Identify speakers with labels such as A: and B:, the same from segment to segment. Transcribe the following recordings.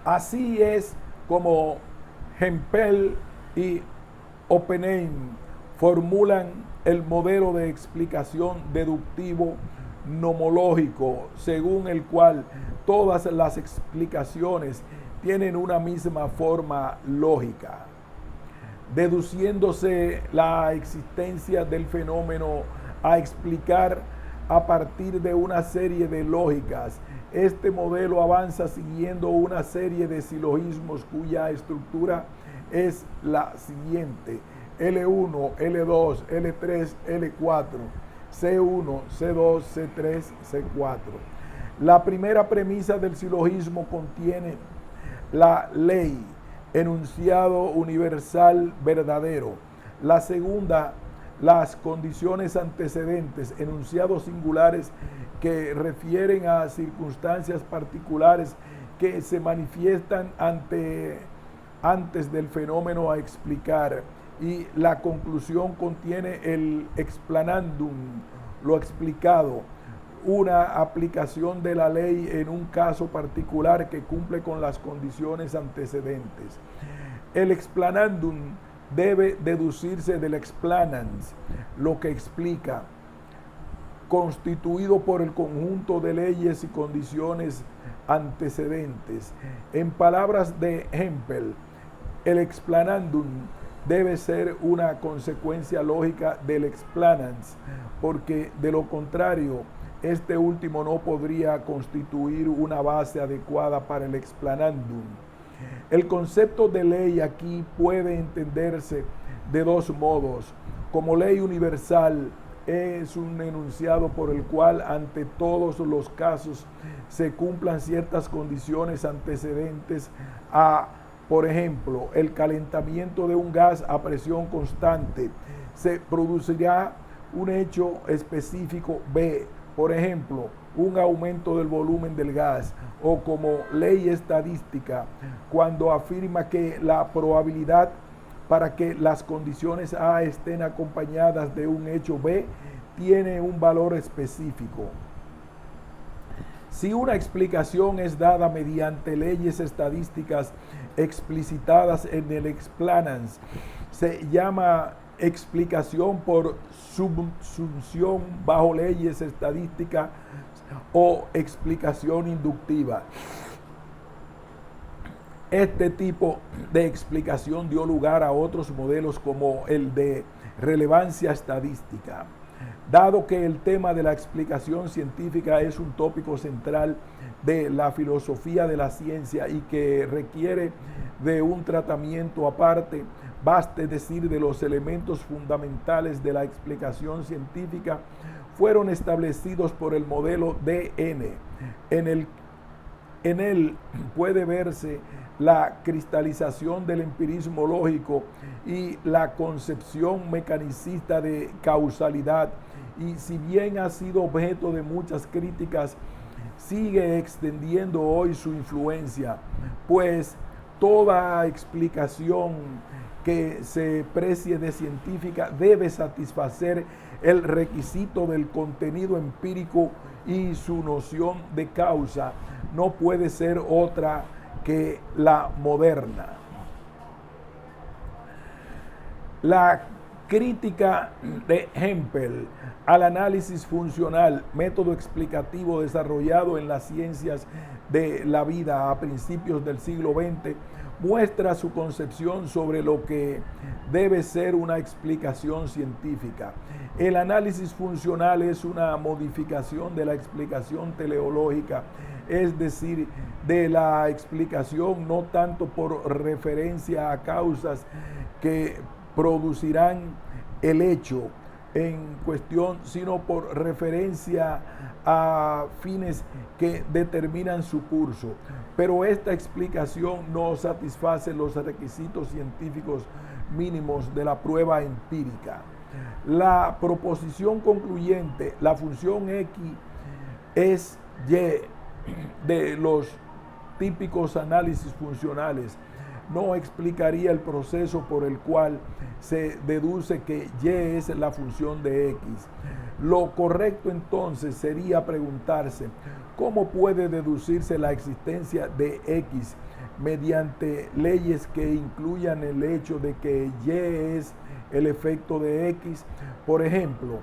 A: Así es como Hempel y Oppenheim formulan el modelo de explicación deductivo nomológico, según el cual todas las explicaciones tienen una misma forma lógica, deduciéndose la existencia del fenómeno a explicar a partir de una serie de lógicas. Este modelo avanza siguiendo una serie de silogismos cuya estructura es la siguiente: L1, L2, L3, L4, C1, C2, C3, C4. La primera premisa del silogismo contiene la ley, enunciado universal verdadero. La segunda, las condiciones antecedentes, enunciados singulares que refieren a circunstancias particulares que se manifiestan antes del fenómeno a explicar. Y la conclusión contiene el explanandum, lo explicado, una aplicación de la ley en un caso particular que cumple con las condiciones antecedentes. El explanandum debe deducirse del explanans, lo que explica, constituido por el conjunto de leyes y condiciones antecedentes. En palabras de Hempel, el explanandum debe ser una consecuencia lógica del explanans, porque de lo contrario, este último no podría constituir una base adecuada para el explanandum. El concepto de ley aquí puede entenderse de dos modos. Como ley universal, es un enunciado por el cual ante todos los casos se cumplan ciertas condiciones antecedentes a, por ejemplo, el calentamiento de un gas a presión constante. Se producirá un hecho específico B, por ejemplo, un aumento del volumen del gas, o como ley estadística, cuando afirma que la probabilidad para que las condiciones A estén acompañadas de un hecho B tiene un valor específico. Si una explicación es dada mediante leyes estadísticas explicitadas en el explanans, se llama explicación por subsunción bajo leyes estadísticas o explicación inductiva. Este tipo de explicación dio lugar a otros modelos como el de relevancia estadística. Dado que el tema de la explicación científica es un tópico central de la filosofía de la ciencia y que requiere de un tratamiento aparte, baste decir de los elementos fundamentales de la explicación científica fueron establecidos por el modelo DN. En él puede verse la cristalización del empirismo lógico y la concepción mecanicista de causalidad, y si bien ha sido objeto de muchas críticas, sigue extendiendo hoy su influencia, pues toda explicación que se precie de científica debe satisfacer el requisito del contenido empírico y su noción de causa no puede ser otra que la moderna. La crítica de Hempel al análisis funcional, método explicativo desarrollado en las ciencias de la vida a principios del siglo XX, muestra su concepción sobre lo que debe ser una explicación científica. El análisis funcional es una modificación de la explicación teleológica, es decir, de la explicación no tanto por referencia a causas que producirán el hecho en cuestión, sino por referencia a fines que determinan su curso. Pero esta explicación no satisface los requisitos científicos mínimos de la prueba empírica. La proposición concluyente, la función X es Y de los típicos análisis funcionales, no explicaría el proceso por el cual se deduce que Y es la función de X. Lo correcto entonces sería preguntarse, ¿cómo puede deducirse la existencia de X mediante leyes que incluyan el hecho de que Y es el efecto de X? Por ejemplo,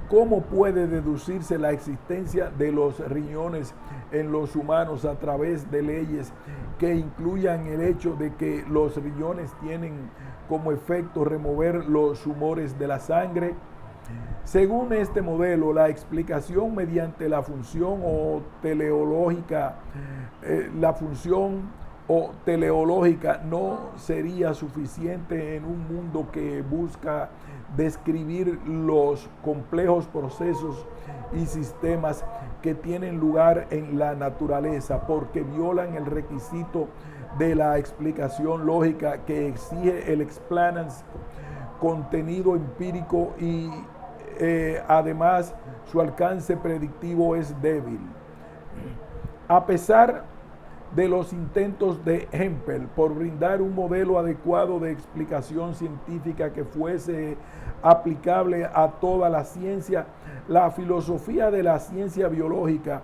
A: ¿cómo puede deducirse la existencia de los riñones en los humanos a través de leyes que incluyan el hecho de que los riñones tienen como efecto remover los humores de la sangre? Según este modelo, la explicación mediante la función o teleológica, no sería suficiente en un mundo que busca describir los complejos procesos y sistemas que tienen lugar en la naturaleza, porque violan el requisito de la explicación lógica que exige el explanans, contenido empírico y además su alcance predictivo es débil. A pesar de los intentos de Hempel por brindar un modelo adecuado de explicación científica que fuese aplicable a toda la ciencia, la filosofía de la ciencia biológica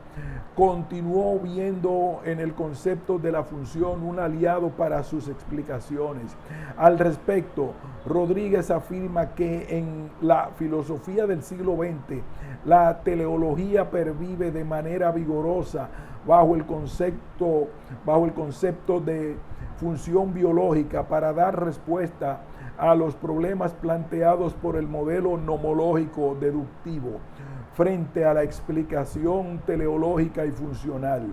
A: continuó viendo en el concepto de la función un aliado para sus explicaciones. Al respecto, Rodríguez afirma que en la filosofía del siglo XX, la teleología pervive de manera vigorosa bajo el concepto de función biológica para dar respuesta a los problemas planteados por el modelo nomológico deductivo frente a la explicación teleológica y funcional.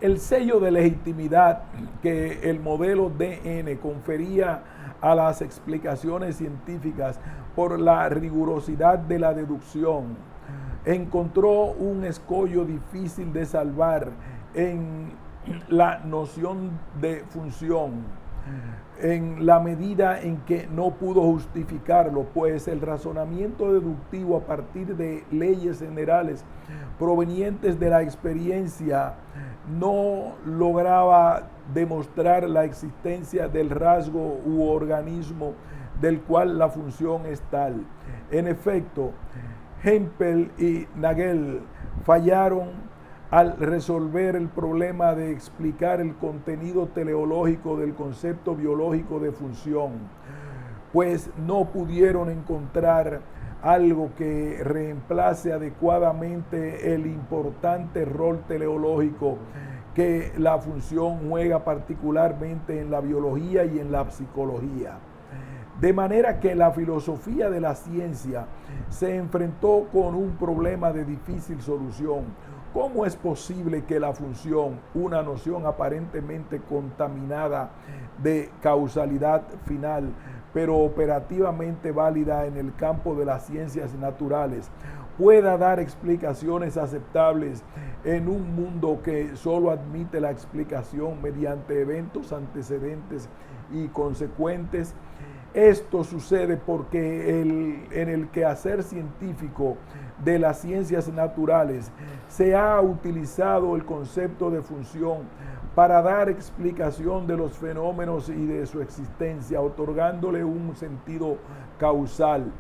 A: El sello de legitimidad que el modelo DN confería a las explicaciones científicas por la rigurosidad de la deducción encontró un escollo difícil de salvar en la noción de función, en la medida en que no pudo justificarlo, pues el razonamiento deductivo a partir de leyes generales provenientes de la experiencia no lograba demostrar la existencia del rasgo u organismo del cual la función es tal. En efecto, Hempel y Nagel fallaron al resolver el problema de explicar el contenido teleológico del concepto biológico de función, pues no pudieron encontrar algo que reemplace adecuadamente el importante rol teleológico que la función juega particularmente en la biología y en la psicología. De manera que la filosofía de la ciencia se enfrentó con un problema de difícil solución. ¿Cómo es posible que la función, una noción aparentemente contaminada de causalidad final, pero operativamente válida en el campo de las ciencias naturales, pueda dar explicaciones aceptables en un mundo que solo admite la explicación mediante eventos antecedentes y consecuentes? Esto sucede porque en el quehacer científico de las ciencias naturales se ha utilizado el concepto de función para dar explicación de los fenómenos y de su existencia, otorgándole un sentido causal.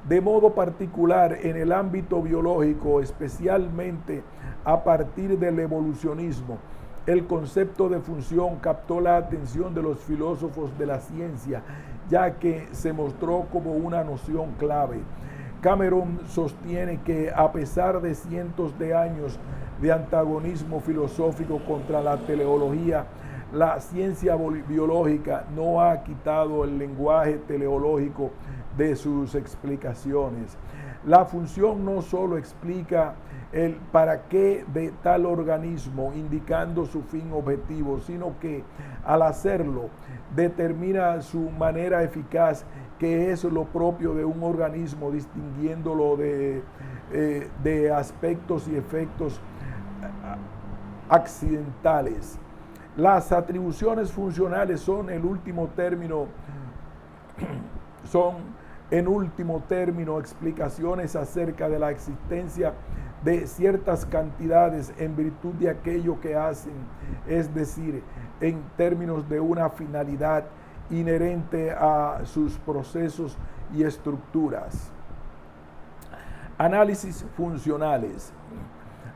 A: De modo particular, en el ámbito biológico, especialmente a partir del evolucionismo, el concepto de función captó la atención de los filósofos de la ciencia, ya que se mostró como una noción clave. Cameron sostiene que a pesar de cientos de años de antagonismo filosófico contra la teleología, la ciencia biológica no ha quitado el lenguaje teleológico de sus explicaciones. La función no solo explica el para qué de tal organismo, indicando su fin objetivo, sino que al hacerlo determina su manera eficaz, que es lo propio de un organismo, distinguiéndolo de aspectos y efectos accidentales. Las atribuciones funcionales son en último término explicaciones acerca de la existencia de ciertas cantidades en virtud de aquello que hacen, es decir, en términos de una finalidad inherente a sus procesos y estructuras. Análisis funcionales.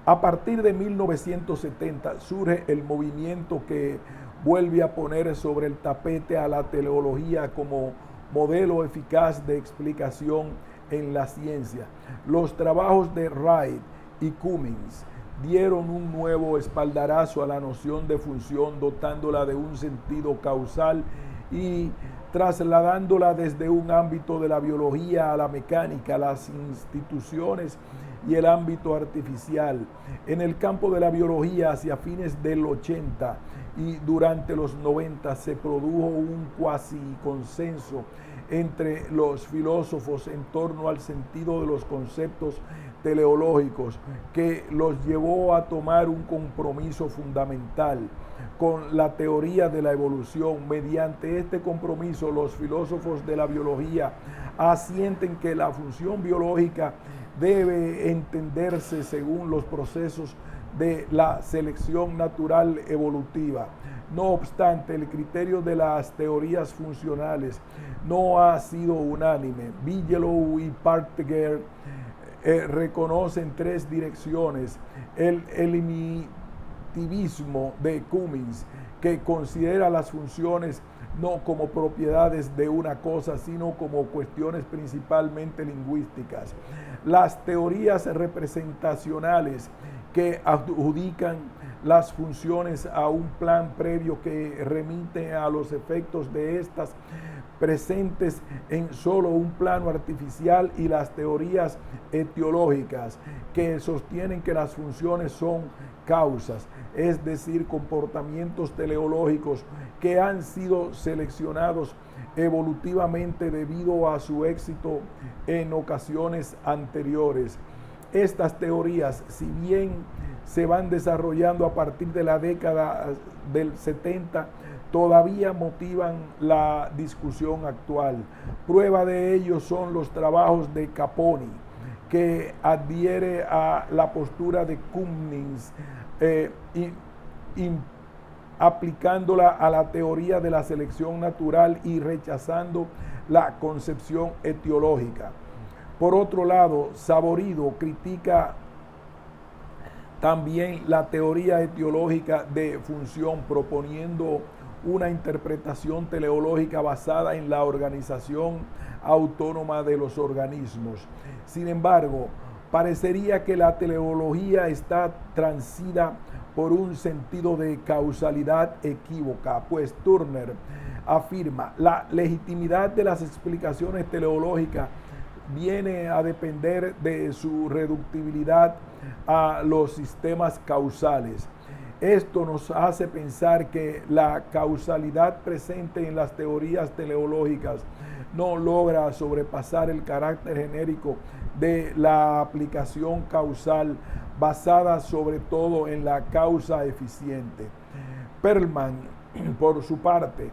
A: A partir de 1970 surge el movimiento que vuelve a poner sobre el tapete a la teleología como modelo eficaz de explicación en la ciencia. Los trabajos de Wright y Cummings dieron un nuevo espaldarazo a la noción de función, dotándola de un sentido causal y trasladándola desde un ámbito de la biología a la mecánica, las instituciones y el ámbito artificial. En el campo de la biología, hacia fines del 80 y durante los 90 se produjo un cuasi consenso entre los filósofos en torno al sentido de los conceptos teleológicos, que los llevó a tomar un compromiso fundamental con la teoría de la evolución. Mediante este compromiso, los filósofos de la biología asienten que la función biológica debe entenderse según los procesos de la selección natural evolutiva. No obstante, el criterio de las teorías funcionales no ha sido unánime. Bigelow y Parteger reconocen tres direcciones: el eliminativismo de Cummings, que considera las funciones no como propiedades de una cosa, sino como cuestiones principalmente lingüísticas; las teorías representacionales, que adjudican las funciones a un plan previo que remite a los efectos de estas presentes en solo un plano artificial; y las teorías etiológicas, que sostienen que las funciones son causas, es decir, comportamientos teleológicos que han sido seleccionados evolutivamente debido a su éxito en ocasiones anteriores. Estas teorías, si bien se van desarrollando a partir de la década del 70, todavía motivan la discusión actual. Prueba de ello son los trabajos de Caponi, que adhiere a la postura de Cummings, aplicándola a la teoría de la selección natural y rechazando la concepción etiológica. Por otro lado, Saborido critica también la teoría etiológica de función, proponiendo una interpretación teleológica basada en la organización autónoma de los organismos. Sin embargo, parecería que la teleología está transida por un sentido de causalidad equívoca, pues Turner afirma: la legitimidad de las explicaciones teleológicas viene a depender de su reductibilidad a los sistemas causales. Esto nos hace pensar que la causalidad presente en las teorías teleológicas no logra sobrepasar el carácter genérico de la aplicación causal, basada sobre todo en la causa eficiente. Perlman, por su parte,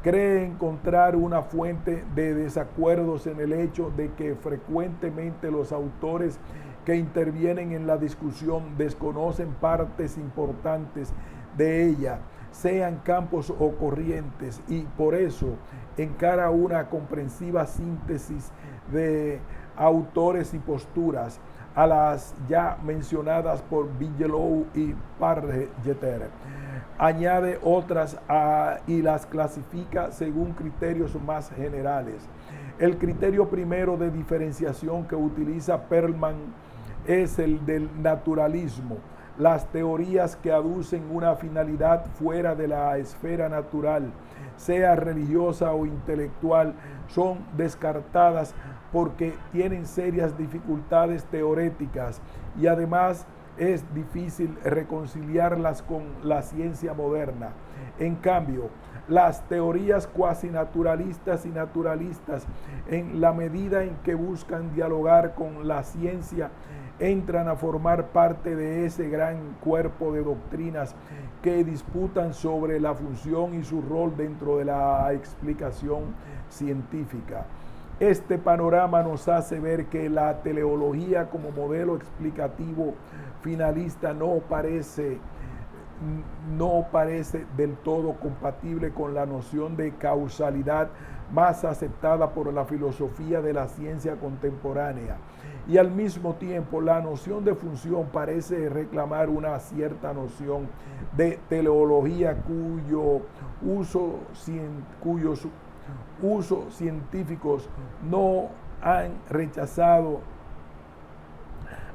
A: cree encontrar una fuente de desacuerdos en el hecho de que frecuentemente los autores que intervienen en la discusión desconocen partes importantes de ella, sean campos o corrientes, y por eso encara una comprensiva síntesis de autores y posturas, a las ya mencionadas por Bigelow y Pargeter. Añade otras y las clasifica según criterios más generales. El criterio primero de diferenciación que utiliza Perlman es el del naturalismo. Las teorías que aducen una finalidad fuera de la esfera natural, sea religiosa o intelectual, son descartadas porque tienen serias dificultades teoréticas y además es difícil reconciliarlas con la ciencia moderna. En cambio, las teorías cuasi naturalistas y naturalistas, en la medida en que buscan dialogar con la ciencia, entran a formar parte de ese gran cuerpo de doctrinas que disputan sobre la función y su rol dentro de la explicación científica. Este panorama nos hace ver que la teleología como modelo explicativo finalista no parece del todo compatible con la noción de causalidad más aceptada por la filosofía de la ciencia contemporánea. Y al mismo tiempo, la noción de función parece reclamar una cierta noción de teleología cuyos usos científicos no han rechazado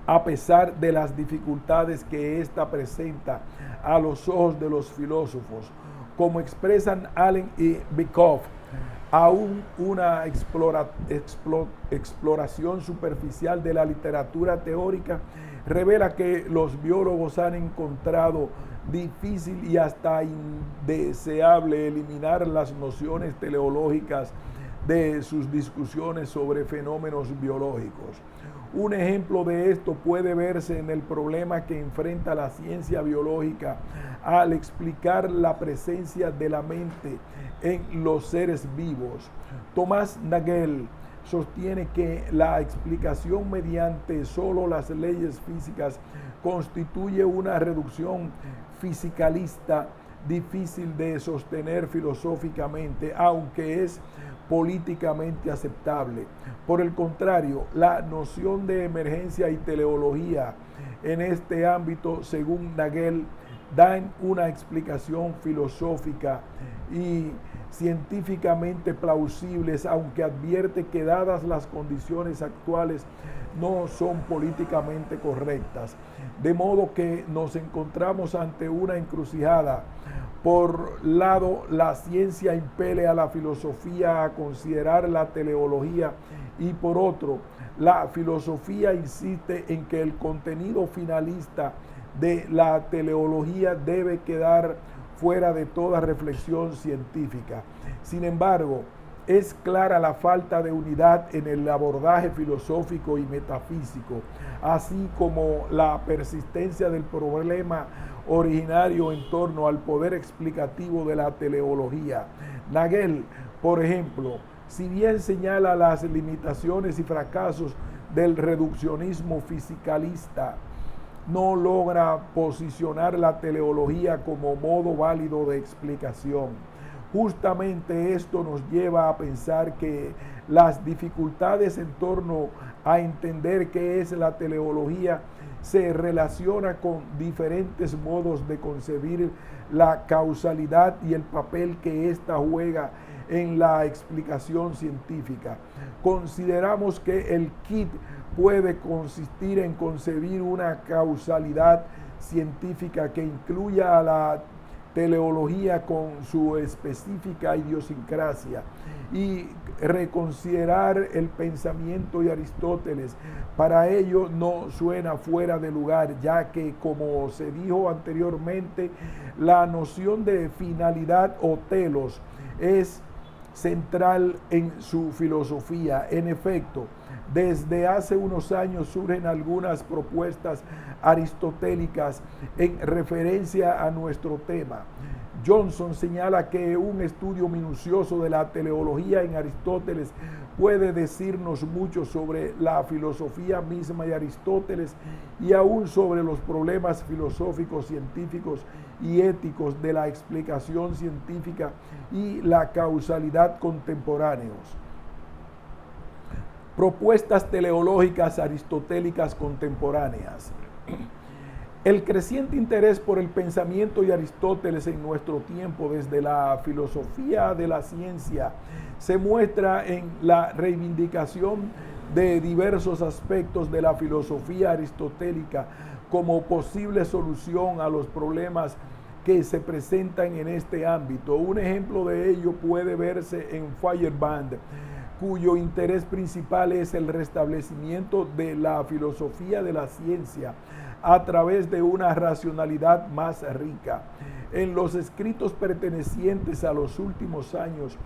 A: a pesar de las dificultades que ésta presenta a los ojos de los filósofos. Como expresan Allen y Bikov, aún una exploración superficial de la literatura teórica revela que los biólogos han encontrado difícil y hasta indeseable eliminar las nociones teleológicas de sus discusiones sobre fenómenos biológicos. Un ejemplo de esto puede verse en el problema que enfrenta la ciencia biológica al explicar la presencia de la mente en los seres vivos. Thomas Nagel sostiene que la explicación mediante solo las leyes físicas constituye una reducción fisicalista difícil de sostener filosóficamente, aunque es políticamente aceptable. Por el contrario, la noción de emergencia y teleología en este ámbito, según Nagel, dan una explicación filosófica y científicamente plausibles, aunque advierte que dadas las condiciones actuales no son políticamente correctas. De modo que nos encontramos ante una encrucijada. Por lado, la ciencia impele a la filosofía a considerar la teleología y por otro, la filosofía insiste en que el contenido finalista de la teleología debe quedar fuera de toda reflexión científica. Sin embargo, es clara la falta de unidad en el abordaje filosófico y metafísico, así como la persistencia del problema originario en torno al poder explicativo de la teleología. Nagel, por ejemplo, si bien señala las limitaciones y fracasos del reduccionismo fisicalista, no logra posicionar la teleología como modo válido de explicación. Justamente esto nos lleva a pensar que las dificultades en torno a entender qué es la teleología se relaciona con diferentes modos de concebir la causalidad y el papel que ésta juega en la explicación científica. Consideramos que el kit puede consistir en concebir una causalidad científica que incluya a la teleología con su específica idiosincrasia y reconsiderar el pensamiento de Aristóteles. Para ello no suena fuera de lugar, ya que, como se dijo anteriormente, la noción de finalidad o telos es central en su filosofía. En efecto, desde hace unos años surgen algunas propuestas aristotélicas en referencia a nuestro tema. Johnson señala que un estudio minucioso de la teleología en Aristóteles puede decirnos mucho sobre la filosofía misma de Aristóteles y aún sobre los problemas filosóficos, científicos y éticos de la explicación científica y la causalidad contemporáneos. Propuestas teleológicas aristotélicas contemporáneas. El creciente interés por el pensamiento de Aristóteles en nuestro tiempo desde la filosofía de la ciencia se muestra en la reivindicación de diversos aspectos de la filosofía aristotélica como posible solución a los problemas que se presentan en este ámbito. Un ejemplo de ello puede verse en Feyerabend, cuyo interés principal es el restablecimiento de la filosofía de la ciencia a través de una racionalidad más rica. En los escritos pertenecientes a los últimos años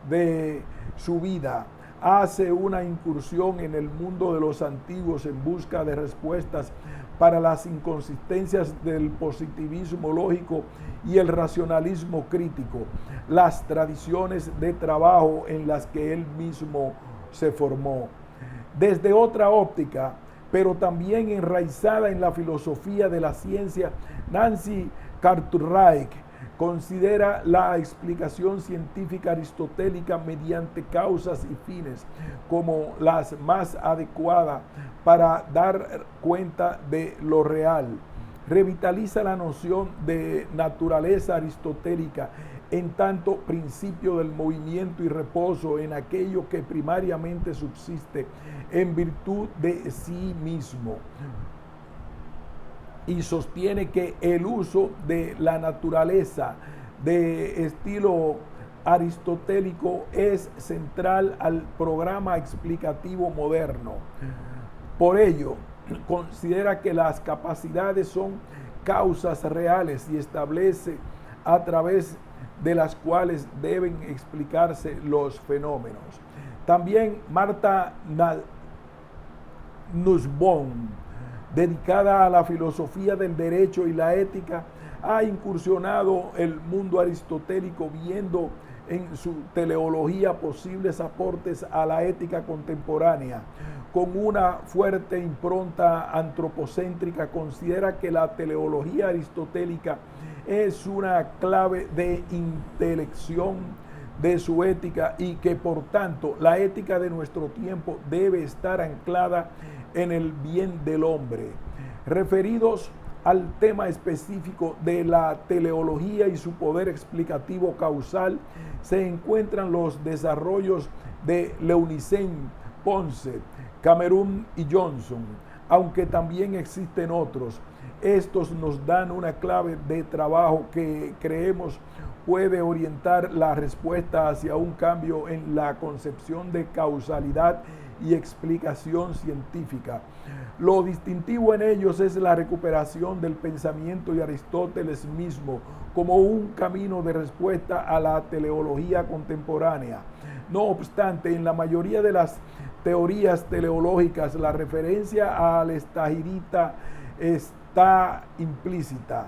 A: de su vida, hace una incursión en el mundo de los antiguos en busca de respuestas para las inconsistencias del positivismo lógico y el racionalismo crítico, las tradiciones de trabajo en las que él mismo se formó. Desde otra óptica, pero también enraizada en la filosofía de la ciencia, Nancy Cartwright considera la explicación científica aristotélica mediante causas y fines como las más adecuadas para dar cuenta de lo real. Revitaliza la noción de naturaleza aristotélica en tanto principio del movimiento y reposo en aquello que primariamente subsiste en virtud de sí mismo, y sostiene que el uso de la naturaleza de estilo aristotélico es central al programa explicativo moderno. Por ello, considera que las capacidades son causas reales y establece a través de las cuales deben explicarse los fenómenos. También Martha Nussbaum, dedicada a la filosofía del derecho y la ética, ha incursionado el mundo aristotélico viendo en su teleología posibles aportes a la ética contemporánea. Con una fuerte impronta antropocéntrica, considera que la teleología aristotélica es una clave de intelección de su ética y que por tanto la ética de nuestro tiempo debe estar anclada en el bien del hombre. Referidos al tema específico de la teleología y su poder explicativo causal, se encuentran los desarrollos de Leunissen, Ponce, Cameron y Johnson, aunque también existen otros. Estos nos dan una clave de trabajo que creemos puede orientar la respuesta hacia un cambio en la concepción de causalidad y explicación científica. Lo distintivo en ellos es la recuperación del pensamiento de Aristóteles mismo como un camino de respuesta a la teleología contemporánea. No obstante, en la mayoría de las teorías teleológicas, la referencia al estagirita está implícita.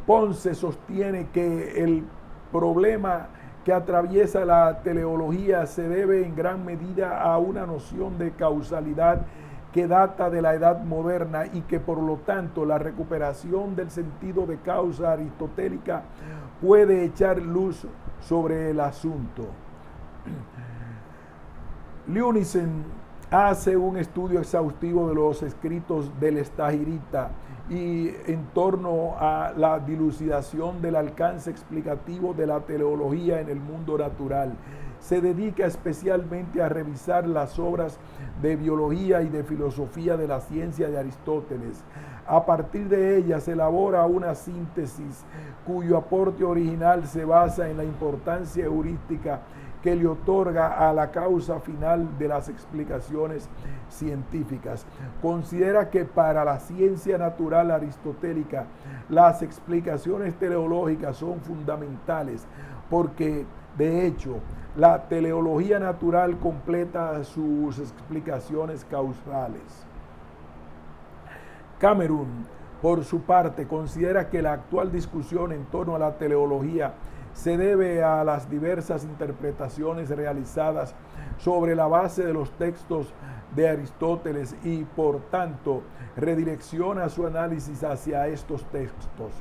A: Ponce sostiene que el problema que atraviesa la teleología se debe en gran medida a una noción de causalidad que data de la Edad Moderna y que por lo tanto la recuperación del sentido de causa aristotélica puede echar luz sobre el asunto. Leunissen hace un estudio exhaustivo de los escritos del estagirita y en torno a la dilucidación del alcance explicativo de la teleología en el mundo natural. Se dedica especialmente a revisar las obras de biología y de filosofía de la ciencia de Aristóteles. A partir de ellas elabora una síntesis cuyo aporte original se basa en la importancia heurística que le otorga a la causa final de las explicaciones científicas. Considera que para la ciencia natural aristotélica las explicaciones teleológicas son fundamentales porque, de hecho, la teleología natural completa sus explicaciones causales. Cameron, por su parte, considera que la actual discusión en torno a la teleología se debe a las diversas interpretaciones realizadas sobre la base de los textos de Aristóteles y, por tanto, redirecciona su análisis hacia estos textos.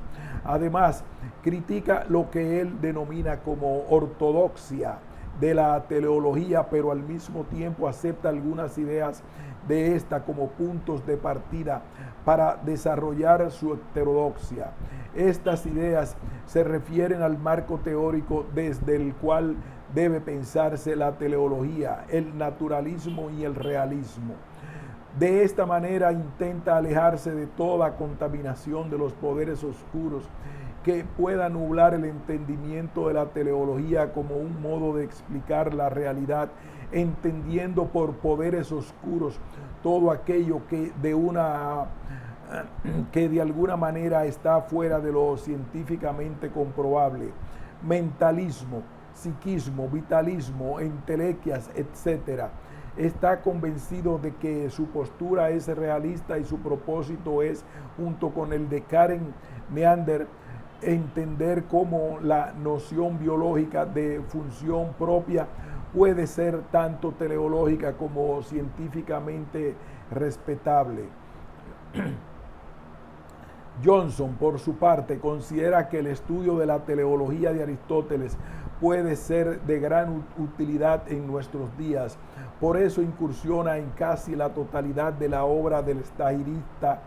A: Además, critica lo que él denomina como ortodoxia de la teleología, pero al mismo tiempo acepta algunas ideas de esta como puntos de partida para desarrollar su heterodoxia. Estas ideas se refieren al marco teórico desde el cual debe pensarse la teleología, el naturalismo y el realismo. De esta manera intenta alejarse de toda contaminación de los poderes oscuros que pueda nublar el entendimiento de la teleología como un modo de explicar la realidad, entendiendo por poderes oscuros todo aquello que de alguna manera está fuera de lo científicamente comprobable. Mentalismo, psiquismo, vitalismo, entelequias, etc. Está convencido de que su postura es realista y su propósito es, junto con el de Karen Neander, entender cómo la noción biológica de función propia puede ser tanto teleológica como científicamente respetable. Johnson, por su parte, considera que el estudio de la teleología de Aristóteles puede ser de gran utilidad en nuestros días. Por eso incursiona en casi la totalidad de la obra del estagirista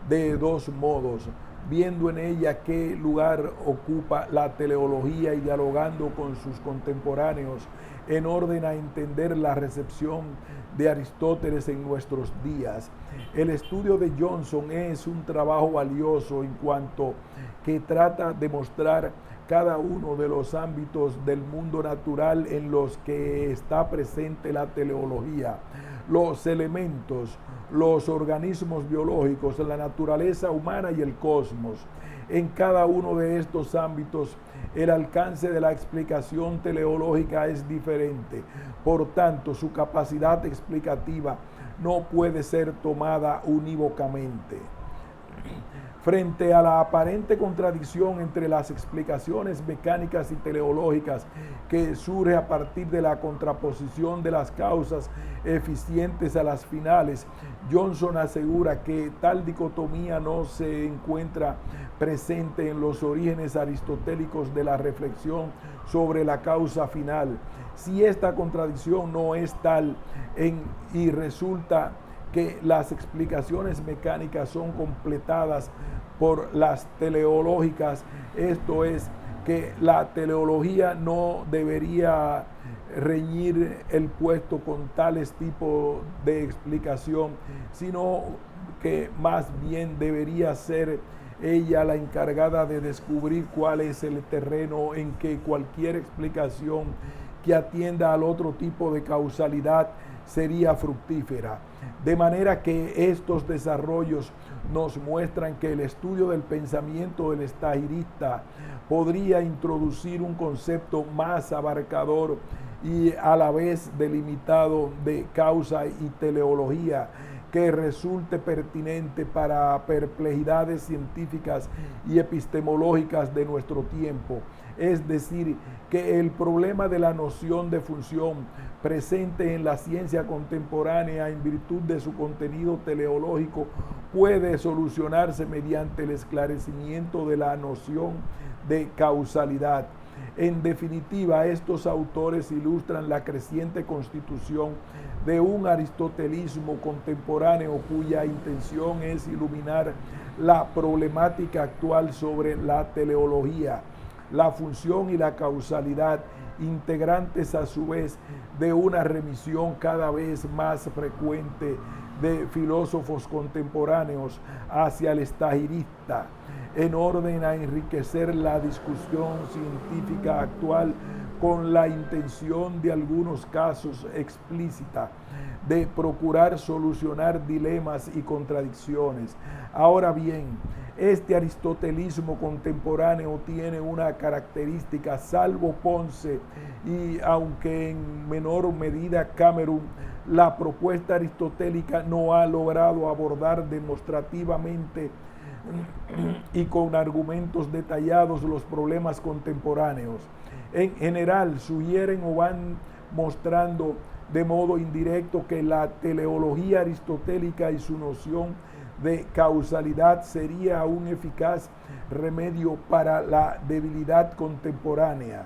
A: de dos modos, viendo en ella qué lugar ocupa la teleología y dialogando con sus contemporáneos en orden a entender la recepción de Aristóteles en nuestros días. El estudio de Johnson es un trabajo valioso en cuanto que trata de mostrar cada uno de los ámbitos del mundo natural en los que está presente la teleología, los elementos, los organismos biológicos, la naturaleza humana y el cosmos. En cada uno de estos ámbitos, el alcance de la explicación teleológica es diferente. Por tanto, su capacidad explicativa no puede ser tomada unívocamente. Frente a la aparente contradicción entre las explicaciones mecánicas y teleológicas que surge a partir de la contraposición de las causas eficientes a las finales, Johnson asegura que tal dicotomía no se encuentra presente en los orígenes aristotélicos de la reflexión sobre la causa final. Si esta contradicción no es tal y resulta que las explicaciones mecánicas son completadas por las teleológicas, esto es, que la teleología no debería reñir el puesto con tales tipos de explicación, sino que más bien debería ser ella la encargada de descubrir cuál es el terreno en que cualquier explicación que atienda al otro tipo de causalidad sería fructífera. De manera que estos desarrollos nos muestran que el estudio del pensamiento del estagirista podría introducir un concepto más abarcador y a la vez delimitado de causa y teleología que resulte pertinente para perplejidades científicas y epistemológicas de nuestro tiempo. Es decir, que el problema de la noción de función presente en la ciencia contemporánea en virtud de su contenido teleológico puede solucionarse mediante el esclarecimiento de la noción de causalidad. En definitiva, estos autores ilustran la creciente constitución de un aristotelismo contemporáneo cuya intención es iluminar la problemática actual sobre la teleología, la función y la causalidad, integrantes a su vez de una remisión cada vez más frecuente de filósofos contemporáneos hacia el estagirista, en orden a enriquecer la discusión científica actual con la intención de algunos casos explícita de procurar solucionar dilemas y contradicciones. Ahora bien, este aristotelismo contemporáneo tiene una característica, salvo Ponce y aunque en menor medida Cameron, la propuesta aristotélica no ha logrado abordar demostrativamente y con argumentos detallados los problemas contemporáneos. En general, sugieren o van mostrando de modo indirecto que la teleología aristotélica y su noción de causalidad sería un eficaz remedio para la debilidad contemporánea.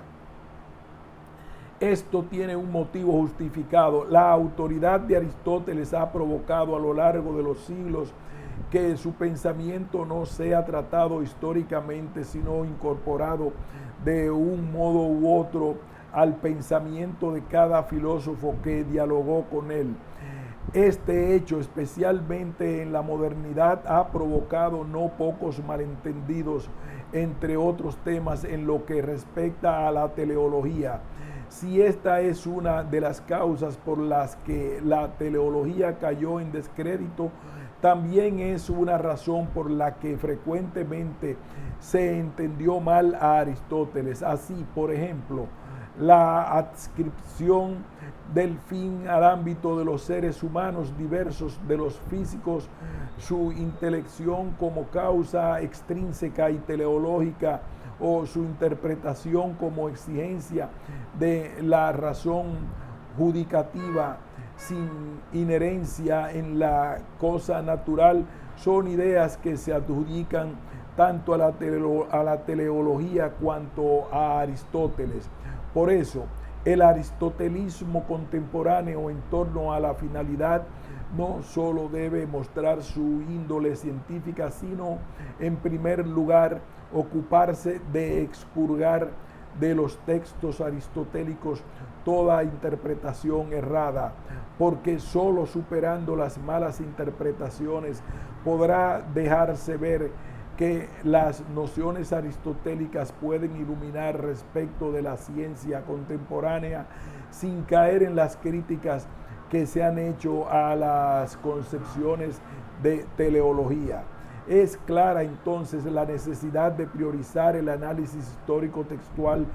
A: Esto tiene un motivo justificado. La autoridad de Aristóteles ha provocado a lo largo de los siglos que su pensamiento no sea tratado históricamente, sino incorporado de un modo u otro al pensamiento de cada filósofo que dialogó con él. Este hecho, especialmente en la modernidad, ha provocado no pocos malentendidos, entre otros temas, en lo que respecta a la teleología. Si esta es una de las causas por las que la teleología cayó en descrédito, también es una razón por la que frecuentemente se entendió mal a Aristóteles. Así, por ejemplo, la adscripción del fin al ámbito de los seres humanos diversos de los físicos, su intelección como causa extrínseca y teleológica, o su interpretación como exigencia de la razón judicativa sin inherencia en la cosa natural, son ideas que se adjudican tanto a la teleología cuanto a Aristóteles. Por eso, el aristotelismo contemporáneo en torno a la finalidad no solo debe mostrar su índole científica, sino, en primer lugar, ocuparse de expurgar de los textos aristotélicos toda interpretación errada, porque solo superando las malas interpretaciones podrá dejarse ver que las nociones aristotélicas pueden iluminar respecto de la ciencia contemporánea sin caer en las críticas que se han hecho a las concepciones de teleología. Es clara entonces la necesidad de priorizar el análisis histórico textual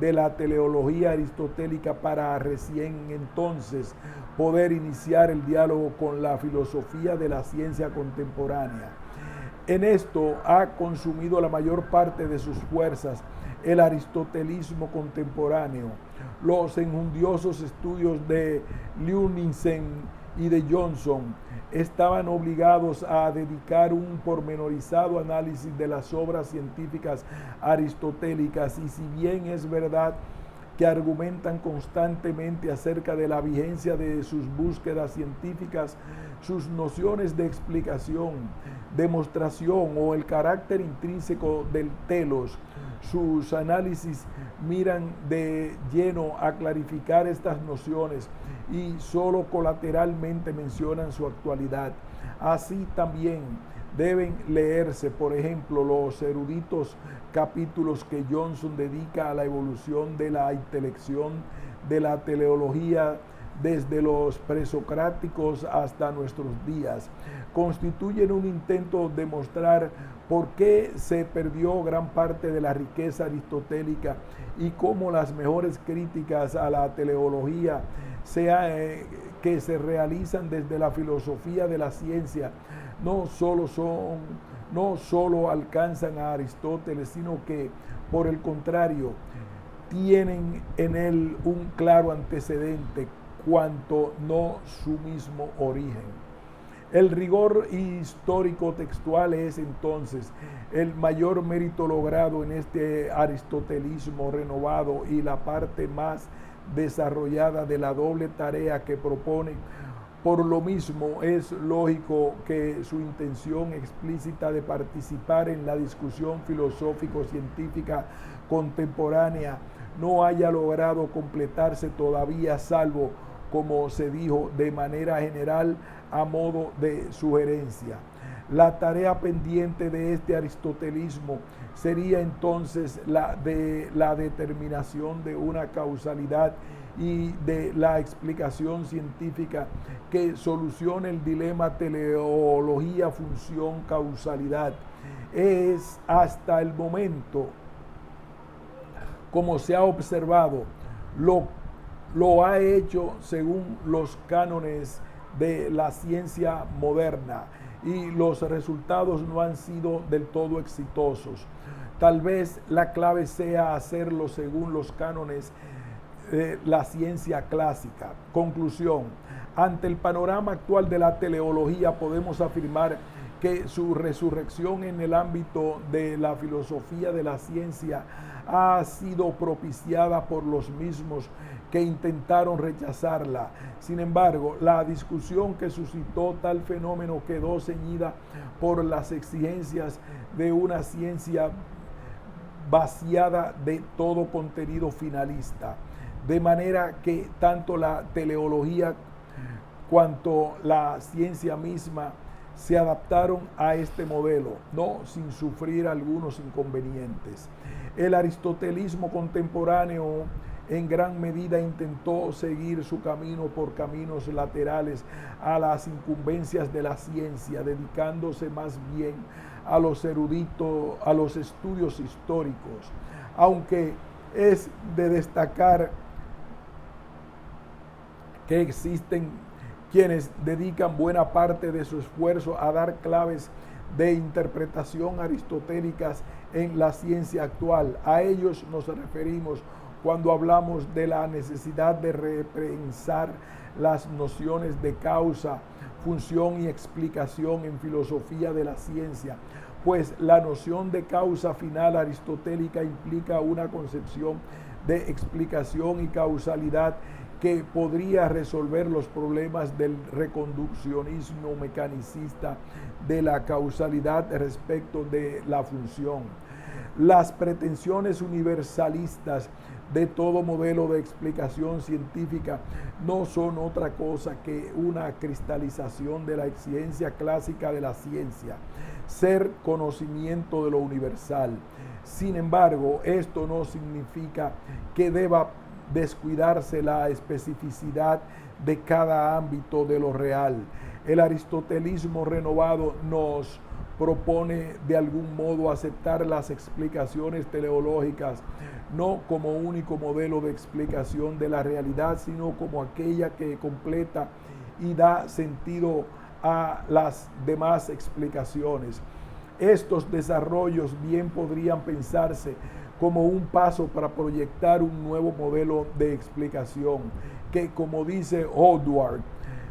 A: de la teleología aristotélica para recién entonces poder iniciar el diálogo con la filosofía de la ciencia contemporánea. En esto ha consumido la mayor parte de sus fuerzas el aristotelismo contemporáneo. Los enjundiosos estudios de Leunissen y de Johnson estaban obligados a dedicar un pormenorizado análisis de las obras científicas aristotélicas, y si bien es verdad que argumentan constantemente acerca de la vigencia de sus búsquedas científicas, sus nociones de explicación, demostración o el carácter intrínseco del telos, sus análisis miran de lleno a clarificar estas nociones y solo colateralmente mencionan su actualidad. Así también deben leerse, por ejemplo, los eruditos capítulos que Johnson dedica a la evolución de la intelección de la teleología desde los presocráticos hasta nuestros días. Constituyen un intento de mostrar por qué se perdió gran parte de la riqueza aristotélica y cómo las mejores críticas a la teleología que se realizan desde la filosofía de la ciencia no solo alcanzan a Aristóteles, sino que, por el contrario, tienen en él un claro antecedente, cuanto no su mismo origen. El rigor histórico textual es entonces el mayor mérito logrado en este aristotelismo renovado y la parte más desarrollada de la doble tarea que propone. Por lo mismo, es lógico que su intención explícita de participar en la discusión filosófico-científica contemporánea no haya logrado completarse todavía, salvo, como se dijo, de manera general a modo de sugerencia. La tarea pendiente de este aristotelismo sería entonces la de la determinación de una causalidad y de la explicación científica que solucione el dilema teleología, función, causalidad. Es hasta el momento, como se ha observado, lo ha hecho según los cánones de la ciencia moderna y los resultados no han sido del todo exitosos. Tal vez la clave sea hacerlo según los cánones de la ciencia clásica. Conclusión: ante el panorama actual de la teleología podemos afirmar que su resurrección en el ámbito de la filosofía de la ciencia ha sido propiciada por los mismos que intentaron rechazarla. Sin embargo, la discusión que suscitó tal fenómeno quedó ceñida por las exigencias de una ciencia vaciada de todo contenido finalista, de manera que tanto la teleología cuanto la ciencia misma se adaptaron a este modelo, no sin sufrir algunos inconvenientes. El aristotelismo contemporáneo en gran medida intentó seguir su camino por caminos laterales a las incumbencias de la ciencia, dedicándose más bien a los eruditos, a los estudios históricos, aunque es de destacar que existen quienes dedican buena parte de su esfuerzo a dar claves de interpretación aristotélicas en la ciencia actual. A ellos nos referimos cuando hablamos de la necesidad de repensar las nociones de causa, función y explicación en filosofía de la ciencia, pues la noción de causa final aristotélica implica una concepción de explicación y causalidad que podría resolver los problemas del reconduccionismo mecanicista de la causalidad respecto de la función. Las pretensiones universalistas de todo modelo de explicación científica no son otra cosa que una cristalización de la exigencia clásica de la ciencia, ser conocimiento de lo universal. Sin embargo, esto no significa que deba descuidarse la especificidad de cada ámbito de lo real. El aristotelismo renovado nos propone de algún modo aceptar las explicaciones teleológicas no como único modelo de explicación de la realidad, sino como aquella que completa y da sentido a las demás explicaciones. Estos desarrollos bien podrían pensarse como un paso para proyectar un nuevo modelo de explicación que, como dice Howard,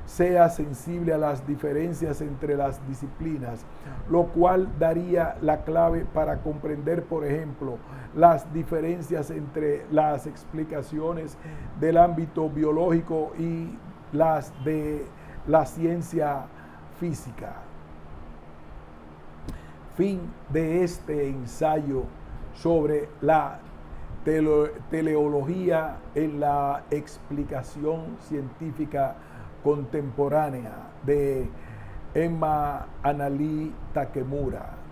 A: sea sensible a las diferencias entre las disciplinas, lo cual daría la clave para comprender, por ejemplo, las diferencias entre las explicaciones del ámbito biológico y las de la ciencia física. Fin de este ensayo sobre la teleología en la explicación científica contemporánea de Emma Annalie Takemura.